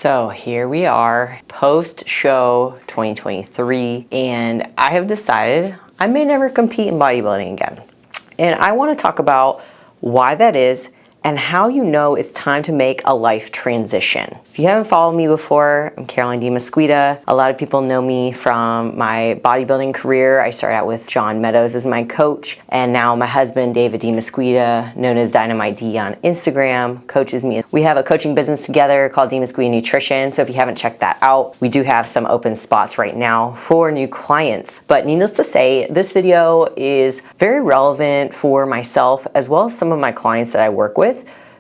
So here we are, post-show 2023, and I have decided I may never compete in bodybuilding again. And I want to talk about why that is and how you know it's time to make a life transition. If you haven't followed me before, I'm DeMesquita. A lot of people know me from my bodybuilding career. I started out with John Meadows as my coach, and now my husband, David DeMesquita, known as Dynamite D on Instagram, coaches me. We have a coaching business together called DeMesquita Nutrition, so if you haven't checked that out, we do have some open spots right now for new clients. But needless to say, this video is very relevant for myself as well as some of my clients that I work with,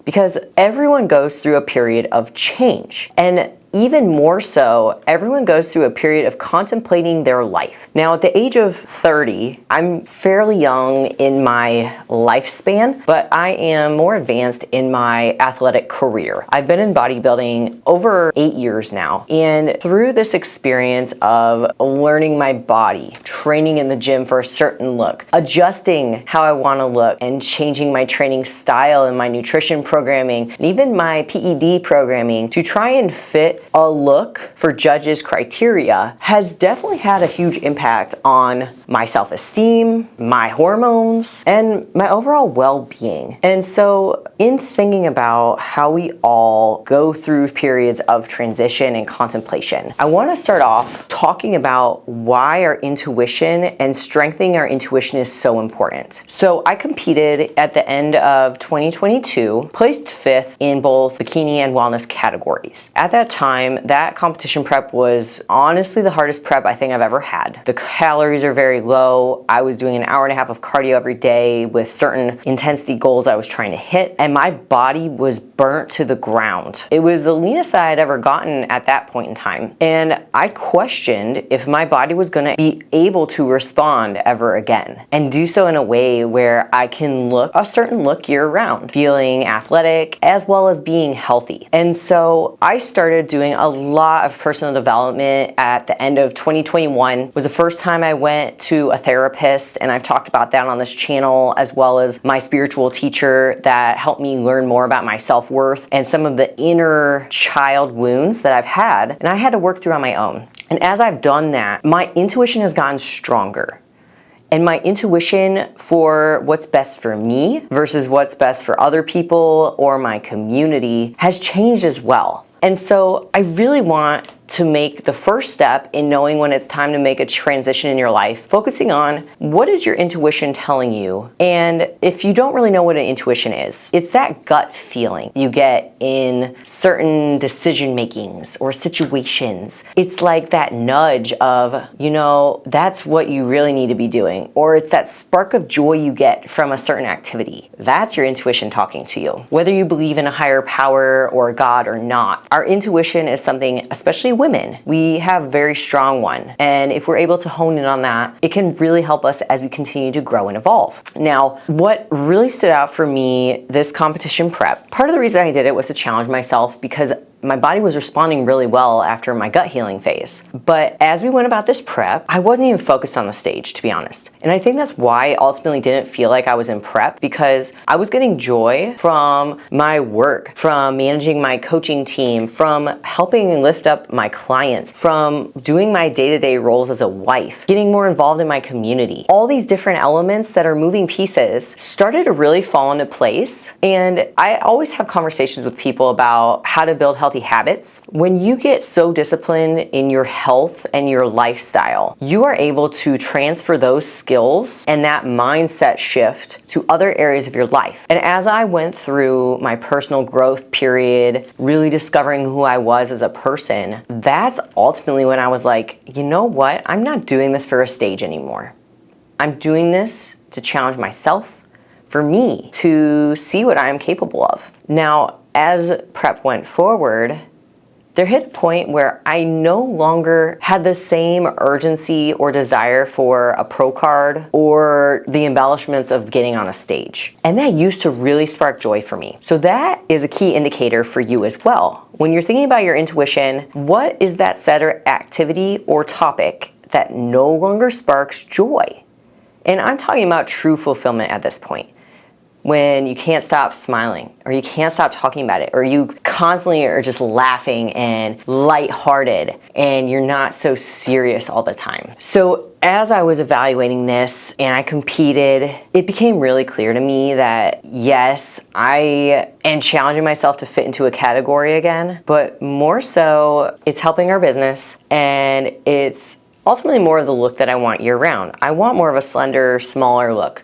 because everyone goes through a period of change. And even more so, everyone goes through a period of contemplating their life. Now, at the age of 30, I'm fairly young in my lifespan, but I am more advanced in my athletic career. I've been in bodybuilding over 8 years now, and through this experience of learning my body, training in the gym for a certain look, adjusting how I want to look, and changing my training style and my nutrition programming, and even my PED programming to try and fit a look for judges' criteria, has definitely had a huge impact on my self-esteem, my hormones, and my overall well-being. And so in thinking about how we all go through periods of transition and contemplation, I want to start off talking about why our intuition and strengthening our intuition is so important. So I competed at the end of 2022, placed 5th in both bikini and wellness categories. At that time, that competition prep was honestly the hardest prep I think I've ever had. The calories are very low. I was doing an hour and a half of cardio every day with certain intensity goals I was trying to hit, and my body was burnt to the ground. It was the leanest I had ever gotten at that point in time. And I questioned if my body was gonna be able to respond ever again and do so in a way where I can look a certain look year round, feeling athletic as well as being healthy. And so I started doing a lot of personal development. At the end of 2021 was the first time I went to a therapist, and I've talked about that on this channel, as well as my spiritual teacher that helped me learn more about my self-worth and some of the inner child wounds that I've had, and I had to work through on my own. And as I've done that, my intuition has gotten stronger. And my intuition for what's best for me versus what's best for other people or my community has changed as well. And so I really want to make the first step in knowing when it's time to make a transition in your life, focusing on what is your intuition telling you. And if you don't really know what an intuition is, it's that gut feeling you get in certain decision makings or situations. It's like that nudge of, you know, that's what you really need to be doing. Or it's that spark of joy you get from a certain activity. That's your intuition talking to you. Whether you believe in a higher power or God or not, our intuition is something, especially women, we have a very strong one. And if we're able to hone in on that, it can really help us as we continue to grow and evolve. Now, what really stood out for me this competition prep, part of the reason I did it was to challenge myself because my body was responding really well after my gut healing phase. But as we went about this prep, I wasn't even focused on the stage, to be honest. And I think that's why I ultimately didn't feel like I was in prep, because I was getting joy from my work, from managing my coaching team, from helping lift up my clients, from doing my day-to-day roles as a wife, getting more involved in my community. All these different elements that are moving pieces started to really fall into place. And I always have conversations with people about how to build healthy habits. When you get so disciplined in your health and your lifestyle, you are able to transfer those skills and that mindset shift to other areas of your life. And as I went through my personal growth period, really discovering who I was as a person, that's ultimately when I was like, you know what? I'm not doing this for a stage anymore. I'm doing this to challenge myself, for me, to see what I am capable of. Now, as prep went forward, there hit a point where I no longer had the same urgency or desire for a pro card or the embellishments of getting on a stage. And that used to really spark joy for me. So that is a key indicator for you as well. When you're thinking about your intuition, what is that set or activity or topic that no longer sparks joy? And I'm talking about true fulfillment at this point. when you can't stop smiling, or you can't stop talking about it, or you constantly are just laughing and lighthearted and you're not so serious all the time. So as I was evaluating this and I competed, it became really clear to me that yes, I am challenging myself to fit into a category again, but more so it's helping our business, and it's ultimately more of the look that I want year round. I want more of a slender, smaller look.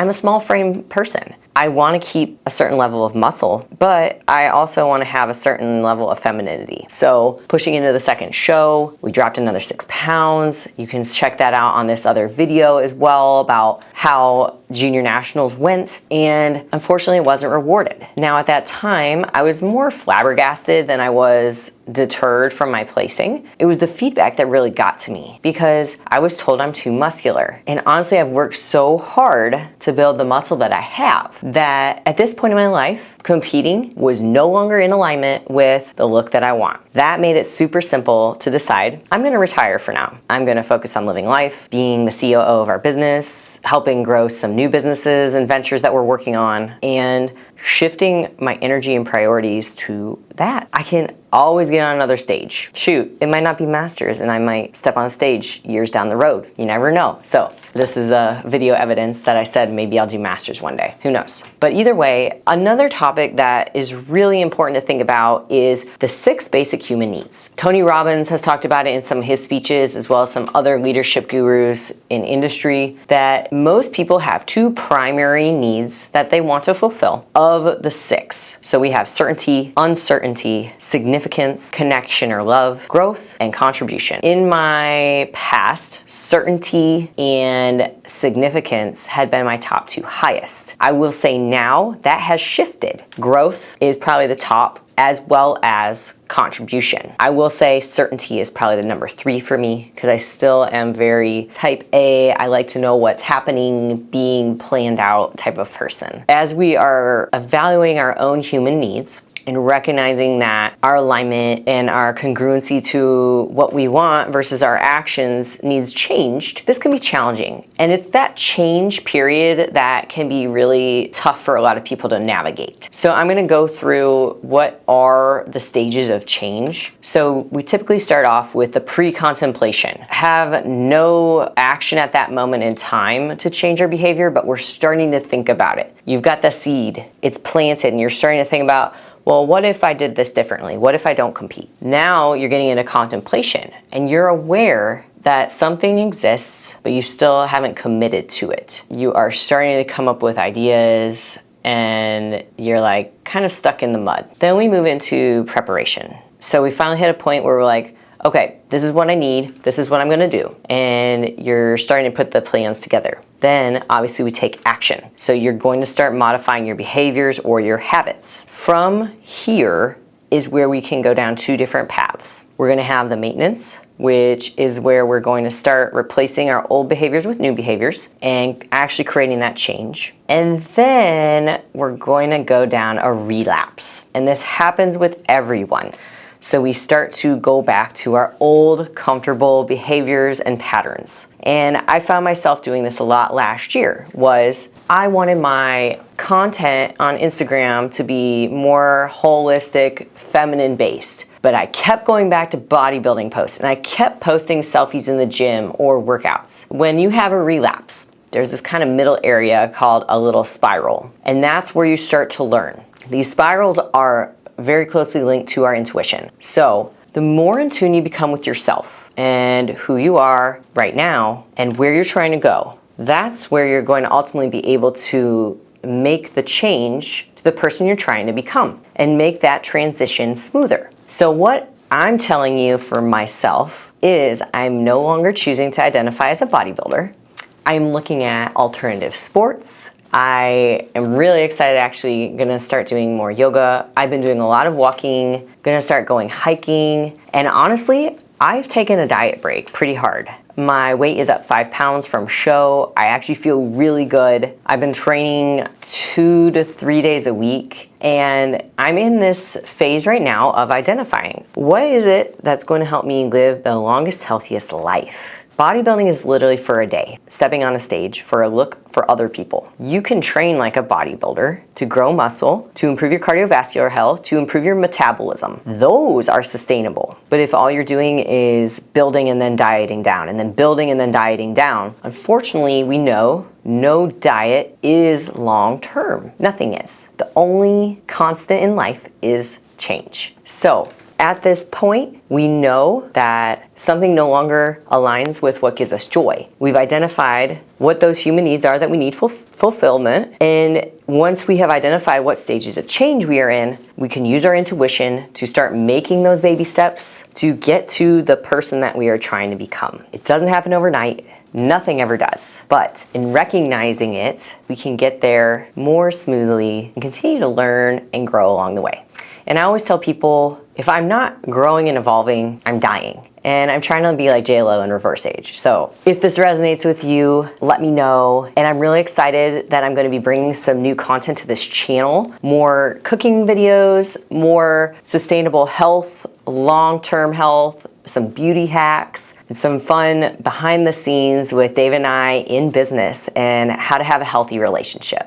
I'm a small frame person. I want to keep a certain level of muscle, but I also want to have a certain level of femininity. So pushing into the second show, we dropped another 6 pounds. You can check that out on this other video as well about how junior nationals went, and unfortunately it wasn't rewarded. Now at that time, I was more flabbergasted than I was deterred from my placing. It was the feedback that really got to me, because I was told I'm too muscular. And honestly, I've worked so hard to build the muscle that I have that at this point in my life, competing was no longer in alignment with the look that I want. That made it super simple to decide I'm gonna retire for now. I'm gonna focus on living life, being the COO of our business, helping grow some new businesses and ventures that we're working on, and shifting my energy and priorities to that. I can always get on another stage. Shoot, it might not be Masters and I might step on a stage years down the road. You never know. So this is a video evidence that I said maybe I'll do Masters one day. Who knows? But either way, another topic that is really important to think about is the 6 basic human needs. Tony Robbins has talked about it in some of his speeches, as well as some other leadership gurus in industry, that most people have 2 primary needs that they want to fulfill of the 6. So we have certainty, uncertainty, significance, connection or love, growth, and contribution. In my past, certainty and significance had been my top 2 highest. I will say now that has shifted. Growth is probably the top, as well as contribution. I will say certainty is probably the number 3 for me, because I still am very type A. I like to know what's happening, being planned out type of person. As we are evaluating our own human needs, and recognizing that our alignment and our congruency to what we want versus our actions needs changed, this can be challenging. And it's that change period that can be really tough for a lot of people to navigate. So I'm gonna go through what are the stages of change. So we typically start off with the pre-contemplation. Have no action at that moment in time to change our behavior, but we're starting to think about it. You've got the seed, it's planted, and you're starting to think about, well, what if I did this differently? What if I don't compete? Now you're getting into contemplation, and you're aware that something exists, but you still haven't committed to it. You are starting to come up with ideas, and you're like kind of stuck in the mud. Then we move into preparation. So we finally hit a point where we're like, okay, this is what I need, this is what I'm gonna do. And you're starting to put the plans together. Then obviously we take action. So you're going to start modifying your behaviors or your habits. From here is where we can go down 2 different paths. We're gonna have the maintenance, which is where we're going to start replacing our old behaviors with new behaviors and actually creating that change. And then we're going to go down a relapse. And this happens with everyone. So we start to go back to our old comfortable behaviors and patterns. And I found myself doing this a lot last year. Was I wanted my content on Instagram to be more holistic, feminine based. But I kept going back to bodybuilding posts, and I kept posting selfies in the gym or workouts. When you have a relapse, there's this kind of middle area called a little spiral. And that's where you start to learn. These spirals are very closely linked to our intuition. So the more in tune you become with yourself and who you are right now and where you're trying to go, that's where you're going to ultimately be able to make the change to the person you're trying to become and make that transition smoother. So what I'm telling you for myself is I'm no longer choosing to identify as a bodybuilder. I'm looking at alternative sports. I am really excited, actually gonna start doing more yoga. I've been doing a lot of walking, gonna start going hiking, and honestly, I've taken a diet break pretty hard. My weight is up 5 pounds from show. I actually feel really good. I've been training 2 to 3 days a week, and I'm in this phase right now of identifying what is it that's going to help me live the longest, healthiest life. Bodybuilding is literally for a day, stepping on a stage for a look for other people. You can train like a bodybuilder to grow muscle, to improve your cardiovascular health, to improve your metabolism. Those are sustainable. But if all you're doing is building and then dieting down, and then building and then dieting down, unfortunately, we know no diet is long-term. Nothing is. The only constant in life is change. So at this point, we know that something no longer aligns with what gives us joy. We've identified what those human needs are that we need fulfillment. And once we have identified what stages of change we are in, we can use our intuition to start making those baby steps to get to the person that we are trying to become. It doesn't happen overnight. Nothing ever does. But in recognizing it, we can get there more smoothly and continue to learn and grow along the way. And I always tell people, if I'm not growing and evolving, I'm dying. And I'm trying to be like J-Lo in reverse age. So if this resonates with you, let me know. And I'm really excited that I'm going to be bringing some new content to this channel. More cooking videos, more sustainable health, long-term health, some beauty hacks, and some fun behind the scenes with Dave and I in business and how to have a healthy relationship.